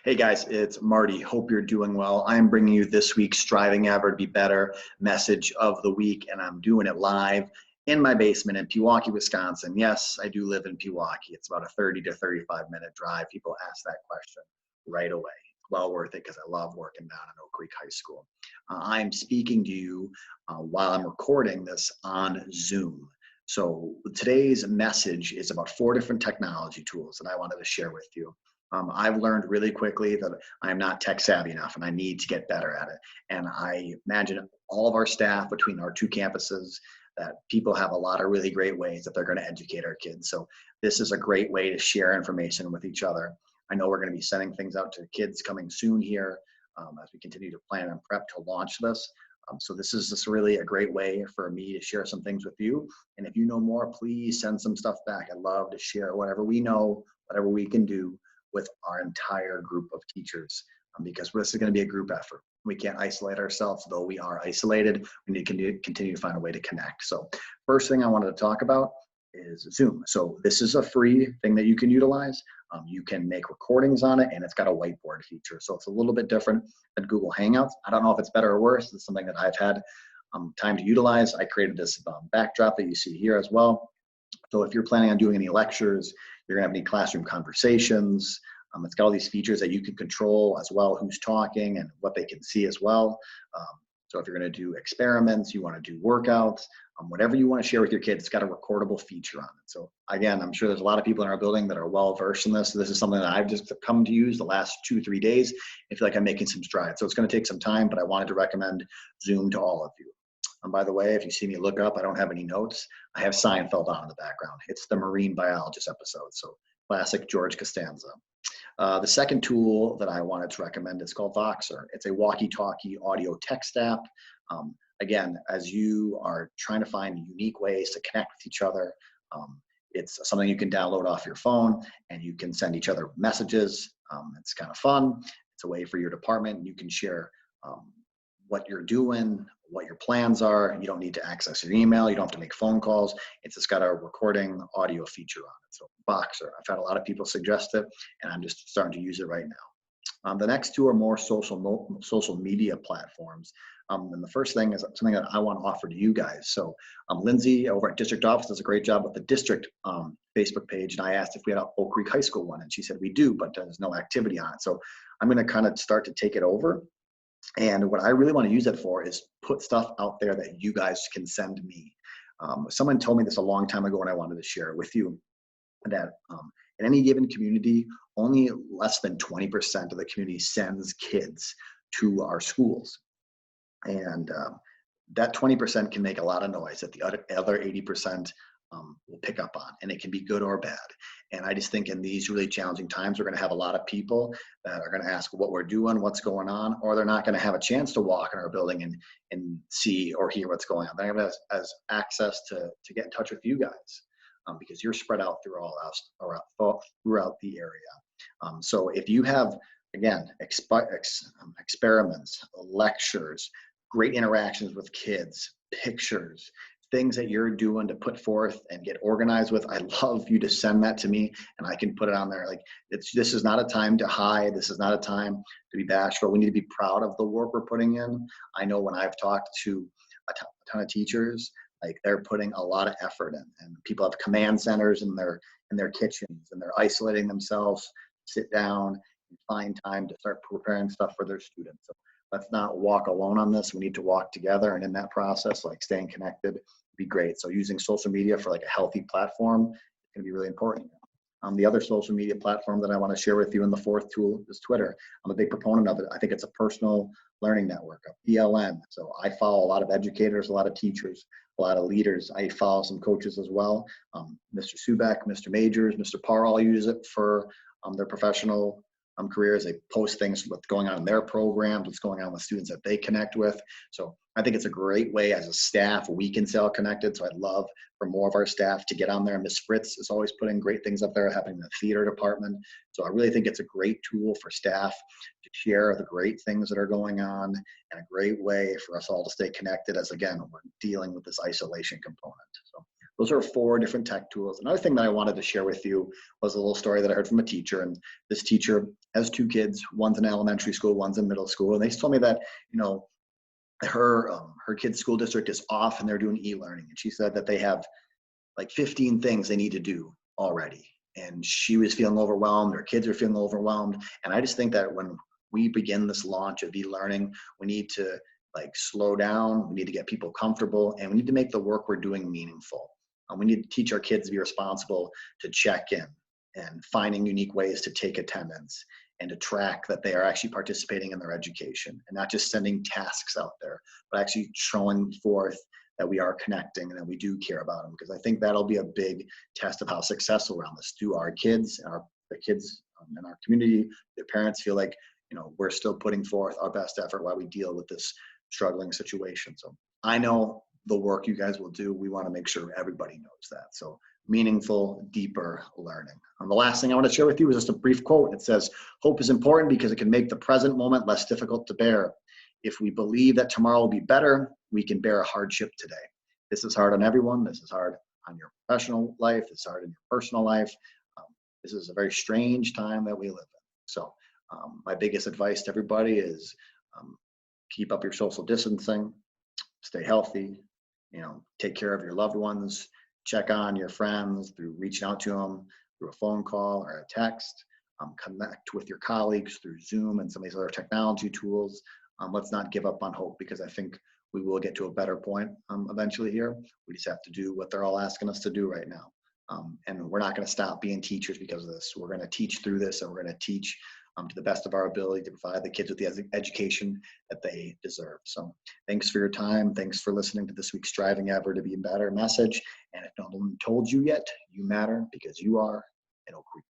Hey guys, it's Marty. Hope you're doing well. I'm bringing you this week's Striving Ever to Be Better message of the week, and I'm doing it live in my basement in Pewaukee, Wisconsin. Yes, I do live in Pewaukee. It's about a 30 to 35-minute drive. People ask that question right away. Well worth it because I love working down at Oak Creek High School. I'm speaking to you while I'm recording this on Zoom. So today's message is about 4 different technology tools that I wanted to share with you. I've learned really quickly that I'm not tech savvy enough and I need to get better at it. And I imagine all of our staff between our 2 campuses that people have a lot of really great ways that they're going to educate our kids. So this is a great way to share information with each other. I know we're going to be sending things out to kids coming soon here as we continue to plan and prep to launch this. So this is just really a great way for me to share some things with you. And if you know more, please send some stuff back. I'd love to share whatever we know, whatever we can do with our entire group of teachers, because this is going to be a group effort. We can't isolate ourselves, though we are isolated. We need to continue to find a way to connect. So first thing I wanted to talk about is Zoom. So this is a free thing that you can utilize. You can make recordings on it, and it's got a whiteboard feature. So it's a little bit different than Google Hangouts. I don't know if it's better or worse. It's something that I've had time to utilize. I created this backdrop that you see here as well. So if you're planning on doing any lectures, you're gonna have any classroom conversations, it's got all these features that you can control as well, who's talking and what they can see as well. So if you're gonna do experiments, you wanna do workouts, whatever you wanna share with your kids, it's got a recordable feature on it. So again, I'm sure there's a lot of people in our building that are well-versed in this. So this is something that I've just come to use the last 2-3 days. I feel like I'm making some strides. So it's gonna take some time, but I wanted to recommend Zoom to all of you. And by the way, if you see me look up, I don't have any notes. I have Seinfeld on in the background. It's the marine biologist episode, so classic George Costanza. The second tool that I wanted to recommend is called Voxer. It's a walkie-talkie audio text app. Again, as you are trying to find unique ways to connect with each other, it's something you can download off your phone and you can send each other messages. It's kind of fun. It's a way for your department. You can share what you're doing, what your plans are. You don't need to access your email. You don't have to make phone calls. It's just got a recording audio feature on it. So Voxer, I've had a lot of people suggest it, and I'm just starting to use it right now. The next 2 are more social media platforms. And the first thing is something that I want to offer to you guys. So Lindsay over at District Office does a great job with the district Facebook page. And I asked if we had an Oak Creek High School one, and she said we do, but there's no activity on it. So I'm going to kind of start to take it over. And what I really want to use it for is put stuff out there that you guys can send me. Someone told me this a long time ago, and I wanted to share it with you, that in any given community, only less than 20% of the community sends kids to our schools. And that 20% can make a lot of noise that the other 80% will pick up on, and it can be good or bad. And I just think in these really challenging times, we're going to have a lot of people that are going to ask what we're doing, what's going on, or they're not going to have a chance to walk in our building and see or hear what's going on. They're going to have access to get in touch with you guys because you're spread out throughout the area. So if you have, again, experiments, lectures, great interactions with kids, pictures, things that you're doing to put forth and get organized with, I'd love you to send that to me and I can put it on there. Like this is not a time to hide. This is not a time to be bashful. We need to be proud of the work we're putting in. I know when I've talked to a ton of teachers, like they're putting a lot of effort in, and people have command centers in their kitchens, and they're isolating themselves, sit down and find time to start preparing stuff for their students. So let's not walk alone on this. We need to walk together, and in that process, like staying connected would be great. So using social media for like a healthy platform is going to be really important. The other social media platform that I want to share with you in the 4th tool is Twitter. I'm a big proponent of it. I think it's a personal learning network, ELN. So I follow a lot of educators, a lot of teachers, a lot of leaders. I follow some coaches as well. Mr. Subak, Mr. Majors, Mr. Parr all use it for their professional careers. They post things what's going on in their programs, what's going on with students that they connect with. So I think it's a great way as a staff, we can stay all connected. So I'd love for more of our staff to get on there. Miss Fritz is always putting great things up there, having the theater department. So I really think it's a great tool for staff to share the great things that are going on, and a great way for us all to stay connected as, again, we're dealing with this isolation component. So Those are 4 different tech tools. Another thing that I wanted to share with you was a little story that I heard from a teacher. And this teacher has 2 kids. One's in elementary school, one's in middle school. And they told me that, her kid's school district is off and they're doing e-learning. And she said that they have like 15 things they need to do already. And she was feeling overwhelmed. Her kids are feeling overwhelmed. And I just think that when we begin this launch of e-learning, we need to slow down. We need to get people comfortable, and we need to make the work we're doing meaningful. We need to teach our kids to be responsible, to check in, and finding unique ways to take attendance and to track that they are actually participating in their education, and not just sending tasks out there, but actually showing forth that we are connecting and that we do care about them. Because I think that'll be a big test of how successful around this. Do our kids and the kids in our community, their parents feel like, we're still putting forth our best effort while we deal with this struggling situation. So I know the work you guys will do. We want to make sure everybody knows that. So meaningful, deeper learning. And the last thing I want to share with you is just a brief quote. It says, "Hope is important because it can make the present moment less difficult to bear. If we believe that tomorrow will be better, we can bear a hardship today." This is hard on everyone. This is hard on your professional life. It's hard in your personal life. This is a very strange time that we live in. So my biggest advice to everybody is keep up your social distancing, stay healthy, take care of your loved ones, check on your friends through reaching out to them through a phone call or a text, connect with your colleagues through Zoom and some of these other technology tools. Let's not give up on hope, because I think we will get to a better point eventually here. We just have to do what they're all asking us to do right now. And we're not going to stop being teachers because of this. We're going to teach through this, and we're going to teach to the best of our ability to provide the kids with the education that they deserve. So thanks for your time. Thanks for listening to this week's Striving Ever to Be Better message. And if no one told you yet, you matter because you are an Oak Creek.